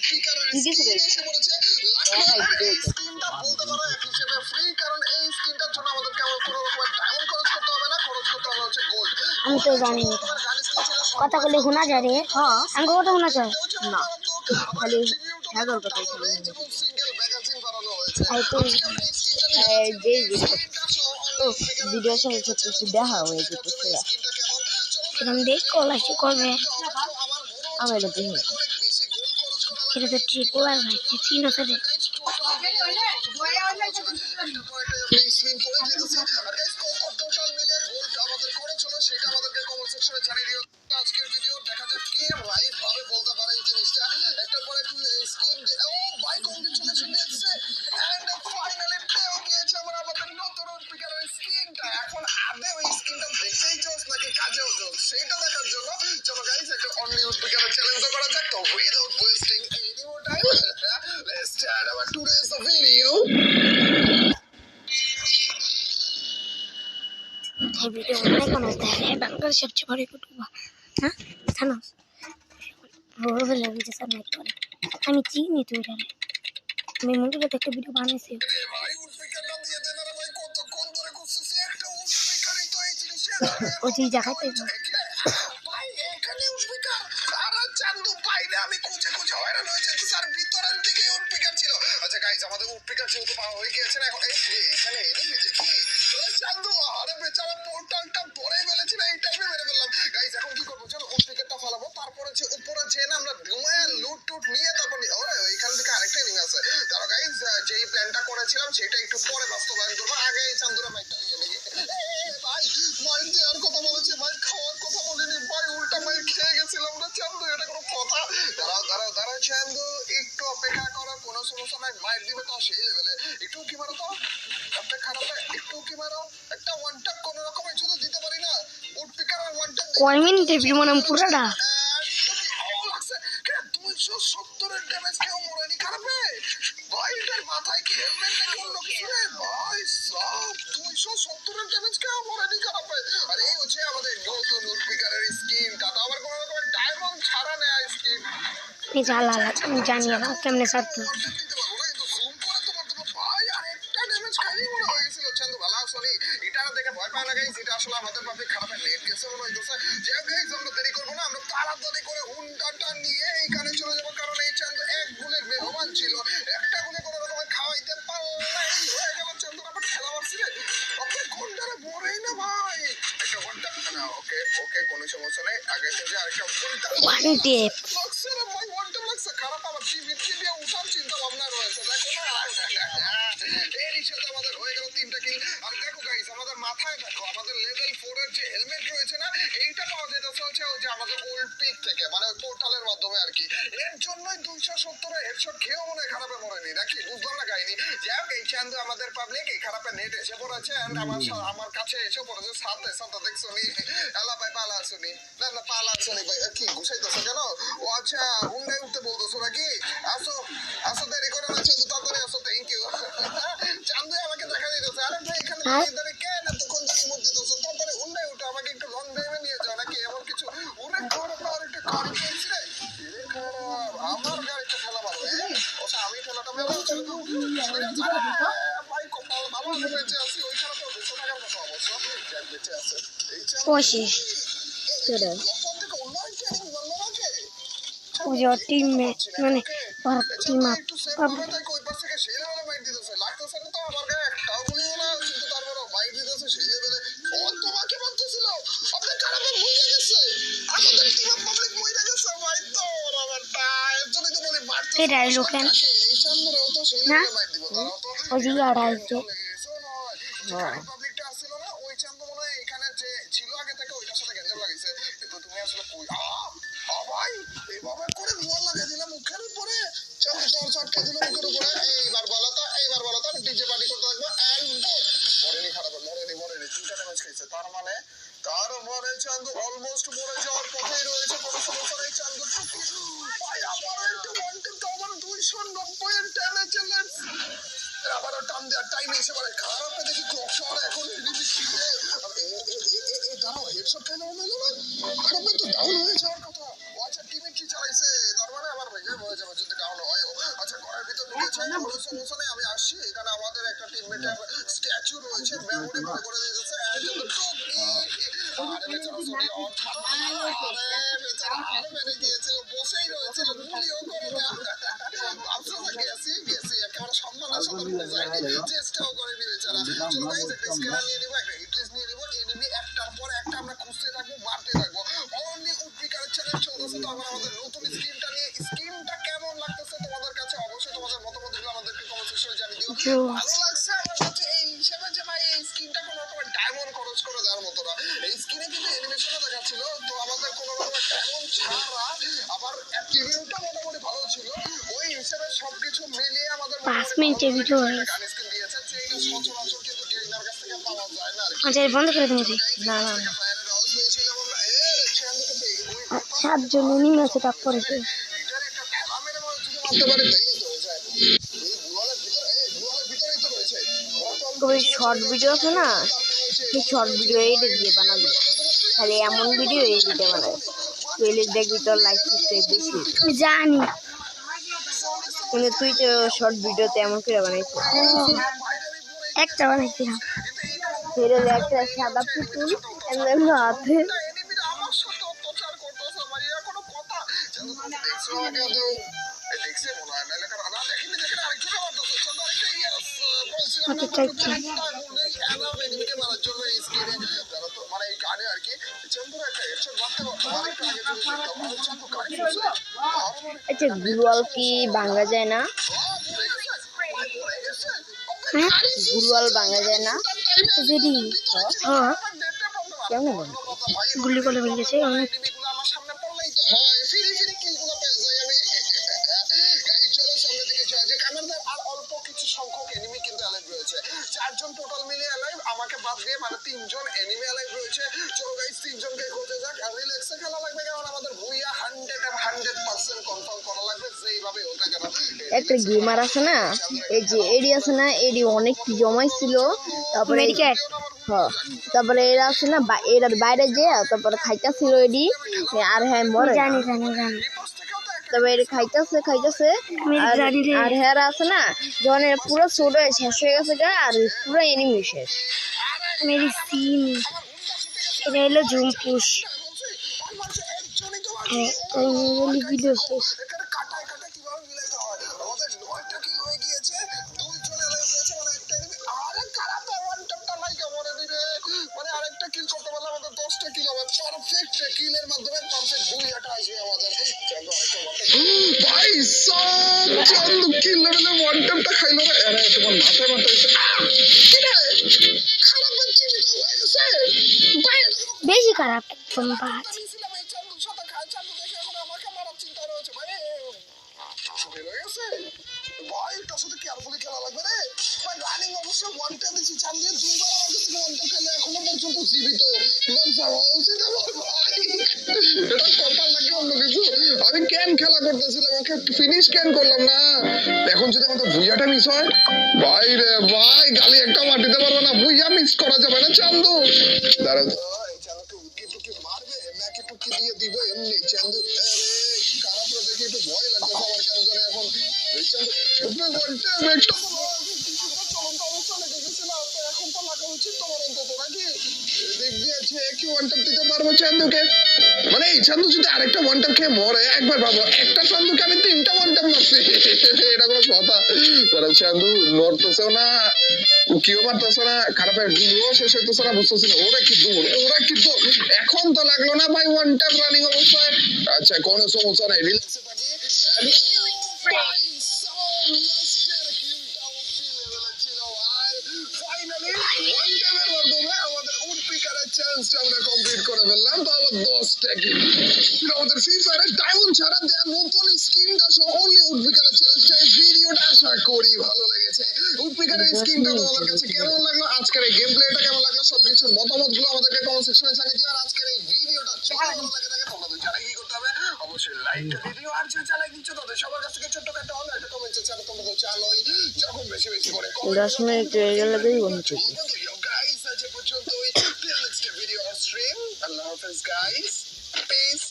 তুই কিছু এসে পড়েছে স্কিনটা বলতে পারো এক হিসেবে ফ্রি, কারণ এই স্কিনটার জন্য আমাদের কেবল কোনো রকমের ডায়মন্ড খরচ করতে হবে না, খরচ করতে হবে হচ্ছে গোল্ড। আমি তো জানি না কথা বলে শোনা যায় রে। হ্যাঁ আমি কথা শোনা যায় না খালি হ্যাঁ কথা সিঙ্গেল ম্যাগাজিন বানানো হয়েছে। আই তো যে ভিডিও শেষ করতেছি দেখা হয়ে যেতেছে আমি দেখো লাইক করবে আমি এটা দেখি এটা তো ট্রিপল আর ভাই কিছুই না করে আজকের ভিডিও দেখা যাক কে রাইট ভাবে বলতে পারে এই জিনিসটা। একটার পর একটু স্কিন ও ভাই কংগ্রেচুলেশন দিচ্ছে এন্ড ফাইনালি পেও গিয়েছে আমরা আমাদের নতুন উডপিকারের স্কিনটা। এখন আদে ওই স্কিনটা দেখতেই চোস নাকি কাজেও চোস সেটা দেখার জন্য চলো গাইস একটা অনলি উডপিকারের চ্যালেঞ্জ করা যাক। তো without wasting any more time let's start our today's video. এই ভিডিও অনেক অনেক দেখে বাংলাদেশের সবচেয়ে বড় ইউটিউবার হ্যাঁ জানো বড় লাগে যে সব লাইক করে আমি চিনি তুই জানে আমি মুন্ডুতে একটা ভিডিও বানাইছি ভাই উডপিকারটা দিয়ে দেন আরে ভাই কতক্ষণ ধরে খুঁজতেছি একটা উডপিকারই তো এই জিনিসে ওই যে দেখাইতে ভাই এখানে উডপিকার আর চান্দু পাইলে আমি খুঁজে খুঁজে হয়রান হয়ে যাচ্ছি স্যার ভিতরের দিকে উডপিকার ছিল। আচ্ছা গাইস আমাদের উডপিকার যেহেতু পাওয়া হয়ে গিয়েছে না এখন এখানে এনিমি দেখি চান্দু আরে বেচারা পোর্টালটা পরে ফেলেছিল এই টাইমে মেরে ফেললাম। গাইস এখন কি করবো চলো উডপিকারটা ফালাবো তারপরে যে উপরে যে না আমরা ঘুমায় লুট টুট নিয়ে তারপর ওরে এখান থেকে আরেকটা এনিমি আছে তারা গাইস যেই প্ল্যানটা করেছিলাম সেটা একটু পরে বাস্তবায়ন করবো আগে এই চান্দুরা মাইকটা দিয়ে নেই ভাই মাইক দেওয়ার কথা বলেছি মাইক খাওয়ার কথা বলিনি ভাই উল্টা মাইক খেয়ে গেছিলাম না চান্দু এটা কোনো কথা। দাঁড়াও চান্দু একটু অপেক্ষা করো কোনো সমস্যা নাই মাইক দিবে তো সেই লেভেলে একটু কি মারো তো আপনি খারাপ একটু কি মারো একটা ওয়ান ট্যাপ কোনো রকমে যদি দিতে পারি না উডপিকার আর ওয়ান ট্যাপ কয় মিনিটে ভিডিও বানাম পুরাটা 270 ড্যামেজ কেউ মরেনি খারাপে ভাই এটার মাথায় কি হেলমেটটা কি অন্য কিছু রে ভাই সব 270 ড্যামেজ কেউ মরেনি খারাপে। আর এই হচ্ছে আমাদের নতুন উডপিকারের স্কিনটা তো আবার কোনো রকমের ডায়মন্ড ছাড়া নেয় স্কিন আমি জানি না কেমনে ছাড়তে আমাদের পাবলিক খারাপের নেট গেছে মনে হইতেছে যে গাইস আমরা দেরি করবো না আমরা তাড়াতাড়ি করে হুন্ডাটা নিয়ে এইখানে চলে যাবো কারণ এই চান্দ এক গুলের মেহমান ছিল একটা গুলে কোনো রকমের খাওয়াইতে পারলেই হয়ে গেল চান্দ আবার খেলা মারছি রে আপনি ঘন্টারে মরেই না ভাই একটা ঘন্টা না ওকে ওকে কোনো সমস্যা নেই আগে থেকে আরেকটা ঘন্টা ওয়ান টেপ লাগছে রে ভাই ওয়ান টেপ লাগছে খারাপ আমার টিভি দিয়ে উঠার চিন্তা ভাবনা রয়েছে দেখো না এরই সাথে আমাদের হয়ে গেল 3টা কিল। আর দেখো গাইস আমাদের মাথায় দেখো আমাদের লেভেল 4 এর যে হেলমেট রয়েছে না এইটা পাওয়া যেতেছে হচ্ছে ওই যে আমাদের ওল্ড পিক থেকে মানে ওই পোর্টালের মাধ্যমে আর কি এর জন্যই 270 এর হেডশট খেয়েও মনে হয় খারাপে মরেনি নাকি বুঝলাম না কাহিনী। যাই হোক এই চান্দু আমাদের পাবলিক এই খারাপে নেট এসে পড়েছে এন্ড আমার কাছে এসে পড়েছে সাথে সাথে দেখছো নি আল্লাহ ভাই পালা আসুনি না পালা আসুনি ভাই কি ঘুষাইতেছো কেন ও আচ্ছা হুন্ডাই উঠতে বলতেছো নাকি আসো আসো দেরি করে না চান্দু তাড়াতাড়ি আসো থ্যাংক ইউ চান্দু আমাকে দেখা দিতেছে আরে ভাই এখানে দাঁড়িয়ে কেন এতক্ষণ ধরে মুখ দিতেছো তাড়াতাড়ি হুন্ডাই উঠে আমাকে একটু লং ড্রাইভে নিয়ে যাও নাকি এমন কিছু ওরে খারাপ আর একটা গাড়ি পেয়েছি রে আমার গাড়িতে ঠেলা মারবে ওটা আমি ঠেলাটা মেরে ভাই কপাল ভালো আমি বেঁচে আছি ওইখানে তো 200 টাকার মতো অবশ্য বেঁচে আছে এই পঁচিশ তোরা ওই যে টিম মানে টিম আপ এটাই লোকেন না ওই যে আড়াইশো এখানে যে ছিল আগে থেকে ওইটার সাথে গ্যাঞ্জাম লাগাইছে কিন্তু তুমি আসলে কই ভাই এইভাবে করে মোয়াল লাগিয়ে দিলাম মুখের উপরে চান্দু তোর চটকে দিল মুখের উপরে এইবার বলো তো ডিজে পার্টি করতে থাকবো মরেনি খারাপ মরেনি 3টা ড্যামেজ খাইছে তার মানে চান্দু অলমোস্ট মরে যাওয়ার পথেই রয়েছে কোনো সমস্যা নেই চান্দু ভাই আবার একটা ওয়ান্টেড তো আবার 290 এর ড্যামেজ আবারও টান দেওয়ার টাইম এসে পড়ে খারাপে দেখি ক্রকশার এখন দাঁড়াও হেডশট কেন মেলো না খারাপে তো ডাউন হয়ে যাওয়ার কথা ও আচ্ছা টিমে কি চালাইছে তার মানে আবার ভেঙে হয়ে যাবে যদি ডাউন সমস্যা নেই, আমি আসছি। এখানে আমাদের একটা টিমমেটের স্ট্যাচু রয়েছে, মেমোরি মনে করে দিতেছে। একদম টুকি। আরে বেচারা সরি আরে বেচারা আরে মেরে গিয়েছিল, বসেই রয়েছিল, গুলিও করে না। আফসোস গেছি একেবারে সম্মানের সাথে ভুলে যায়নি, চেষ্টাও করেনি বেচারা। চলো গাইস একটা স্ক্যানার নিয়ে নিবো, একটা হিটলিস্ট নিয়ে নিবো, এনিমি একটার পর একটা আমরা খুঁজতে থাকবো, মারতে থাকবো। অনলি উডপিকারের চ্যালেঞ্জ চলতেছে। তো আমরা আমাদের নতুন স্কিনটা নিয়ে, স্কিনটা কেমন লাগতেছে তোমাদের কাছে অবশ্যই তোমাদের মতামতগুলো আমাদেরকে কমেন্ট সেকশনে জানিয়ে দিও। ভালো লাগছে আমার কাছে এই হিসেবে যে ভাই এই স্কিনটা কোনো রকমের ডায়মন্ড খরচ করে দেওয়ার মতো না। এই স্কিনে কিন্তু অ্যানিমেশনও দেখাচ্ছিল, তো আমাদের কোনো রকমের ডায়মন্ড ছাড়া আবার অ্যাক্টিভিটিটা মোটামুটি ভালো ছিল। ওই হিসেবে সবকিছু মিলিয়ে আমাদের 5 মিনিটের ভিডিও গান স্কিন দিয়েছে, যেটা সচরাচর কিন্তু গেইনার কাছ থেকে পাওয়া যায় না আর কি। আচ্ছা বন্ধ করে দিয়েছি। না না না, ফায়ারের আওয়াজ পেয়েছিলাম আমরা, ওই 7 জন এনিমি আছে টপ করেছে। এটার একটা ঠেলা মেরে মনে যদি মারতে পারে তাইলে তো হয়ে যায়। এই গুহালের ভিতরে, গুহালের ভিতরেই তো রয়েছে। ওই শর্ট ভিডিও আছে না, সেই শর্ট ভিডিও এডিট দিয়ে বানাবি, তাহলে এমন ভিডিও এডিটে বানাবে, তাহলে দেখবি তোর লাইক সাবস্ক্রাইব বেশি। জানি, কিন্তু তুই তো শর্ট ভিডিওতে এমন করে বানাইছিস। একটা বানাইছিলাম, ফেরে একটা সাদা পুতুল এমন হাতে। এনিমিরা আমার সাথে অত্যাচার করতেছে ভাই, কোনো কথা জানো তুমি দেখছো আগে আদৌ এই দেখছে মনে হয় না লেখা না দেখিনি, দেখেন আরেকটু মারতেছে চন্দ্র আরেকটা ইয়েস বলছিলাম না আচ্ছা, ঠিক আছে। এনাফ এনিমিকে মারার জন্য এই স্কিনে যারা তো মানে এই গানে আর কি চন্দ্র একটা হেডশট মারতে পারতো, আরেকটু আগে যদি দেখতাম আমি চন্দ্র গাড়ি ফুসে আচ্ছা গুরুয়াল কি ভাঙা যায় না? হ্যাঁ গুরুয়াল ভাঙা যায় না? হ্যাঁ কেমন গুলি করে ভেঙে গেছে অনেক। এনিমিগুলো আমার সামনে পড়লেই তো হয় ফিরি ফিরি কিলগুলো পেয়ে যাই আমি। গাইস চলো সামনের দিকে যাই, যে কামারদার আর অল্প কিছু সংখ্যক এনিমি কিন্তু অ্যালাইভ রয়েছে, 4 জন টোটাল মিলে অ্যালাইভ, আমাকে বাদ দিয়ে মানে 3 জন এনিমি অ্যালাইভ রয়েছে। চলো গাইস 3 জনকে খোঁজে যাক, আর রিল্যাক্সে খেলা লাগবে, কারণ আমাদের ভুইয়া 100% কনফার্ম করা লাগবে যেইভাবে হোক না কেন। একটা গেমার আছে না, এই যে এডি আছে না, এডি অনেক জমাইছিল, তারপরে হ্যাঁ তারপরে এরা আছে না, এরা বাইরে যে তারপরে খাইতেছিল এডি, আর হ্যাঁ মরে জানি জানি জানি, তবে এডি খাইতেছে আর হ্যাঁ আছে না, যখন এরা পুরো ছোট শেষ হয়ে গেছে গা, আর পুরো এনিমি শেষ। মেরি সিন এটা হলো জুম পুশ, হ্যাঁ তাই ভিডিও শেষ। এখানে কাটায় কাটায় কিভাবে মিলাইতে হয়, আমাদের 9টা কিল হয়ে গিয়েছে, 2 জন অ্যালাইভ রয়েছে, মানে একটা এনিমি আরে খারাপ ওয়ান ট্যাপটা লাইকা মরে দিবে, মানে আরেকটা কিল করতে পারলে আমাদের 10টা কিল হবে, পারফেক্ট কিলের মাধ্যমে পারফেক্ট বুইয়াটা আসবে আমাদের। চলো আরেকটা ভাই সব চন্দ্র কিল লেভেলে ওয়ান ট্যাপটা খাইলো রে, আরে তোমার মাথায় মারতেছে কি রে, খারাপ বাচ্চি তো হয়ে গেছে ভাই, বেশি খারাপ একদম বাজ। ছিলাম এই চান্দুর সাথে খাই, চান্দু দেখে এখন আমাকে মারার চিন্তা রয়েছে ভাই, বের হয়ে গেছে ভাই, এটার সাথে কেয়ারফুলি খেলা লাগবে রে ভাই। রানিং অবশ্যই ওয়ান ট্যাপ দিছি, চান্দু দুইবার আমার কাছে ওয়ান ট্যাপ খেলে এখনো পর্যন্ত জীবিত, লঞ্চা হওয়া উচিত আমার ভাই, এটা কপাল লাগে অন্য কিছু। আমি ক্যান খেলা করতেছিলাম, ওকে ফিনিশ ক্যান করলাম না, এখন যদি আমাদের ভুইয়াটা মিস হয় ভাই রে ভাই, গালি একটা মাটিতে পারবো না, ভুইয়া মিস করা যাবে না চান্দু। দাঁড়াও তো এই চান্দুকে উটকি টুকি মারবে নাকি টুকি দিয়ে দিব এমনি চান্দু, আরে খারাপ রে দেখে একটু ভয় লাগতেছে আমার কেন জানি এখন। এই চান্দু তুমি বলতে একটা চলন্ত অবস্থা লেগে গেছিলাম, তো এখন তো লাগা উচিত তোমার অন্তত নাকি, দেখ দিয়েছে কি ওয়ান ট্যাপ দিতে পারবো চান্দুকে, মানে এই চান্দু যদি আরেকটা ওয়ান ট্যাপ খেয়ে মরে একবার ভাবো, একটা চান্দুকে আমি 3টা ওয়ান ট্যাপ মারছি, এটা কোনো কথা? তারা চান্দু নড়তেছেও না, উকিও মারতেছে না, খারাপের গুলো শেষ হইতেছে না, বুঝতেছি না ওরা কি দূর, ওরা কি দূর, এখন তো লাগলো না ভাই ওয়ান ট্যাপ রানিং অবস্থায়। আচ্ছা কোনো সমস্যা নাই, রিল্যাক্সে থাকি। ভাই সব লাস্টের কিলটা উঠি লেভেলে ছিল আর ফাইনালি ওয়ান ট্যাপের মাধ্যমে আমাদের উডপিকারের চ্যালেঞ্জটা আমরা কমপ্লিট করে ফেললাম, তো আবার 10টা কিল ছিল আমাদের ফ্রি ফায়ারের ডায়মন্ড ছাড়া দেয়া নতুন স্কিনটা সহ অনলি উডপিকারের চ্যালেঞ্জটা। এই ভিডিওটা আশা করি ভালো লেগেছে, উডপিকারের স্কিনটা তোমাদের কাছে কেমন লাগলো, আজকের এই গেম প্লেটা কেমন লাগলো, সবকিছুর মতামতগুলো আমাদেরকে কমেন্ট সেকশনে জানিয়ে দিও। আর আজকের এই ভিডিওটা যদি ভালো লাগে থাকে তোমরা দুই জানাই কি করতে হবে, অবশ্যই লাইকটা দিয়ে দিও, আর যে চ্যানেল দিচ্ছ তাদের সবার কাছ থেকে ছোট্ট একটা হলো একটা কমেন্ট সেকশনে তোমরা তো জানোই যখন বেশি বেশি করে 10 মিনিট হয়ে গেলে বন্ধ করবো। গাইস আজ এ পর্যন্তই, till next video or stream, আল্লাহ হাফেজ গাইস, peace।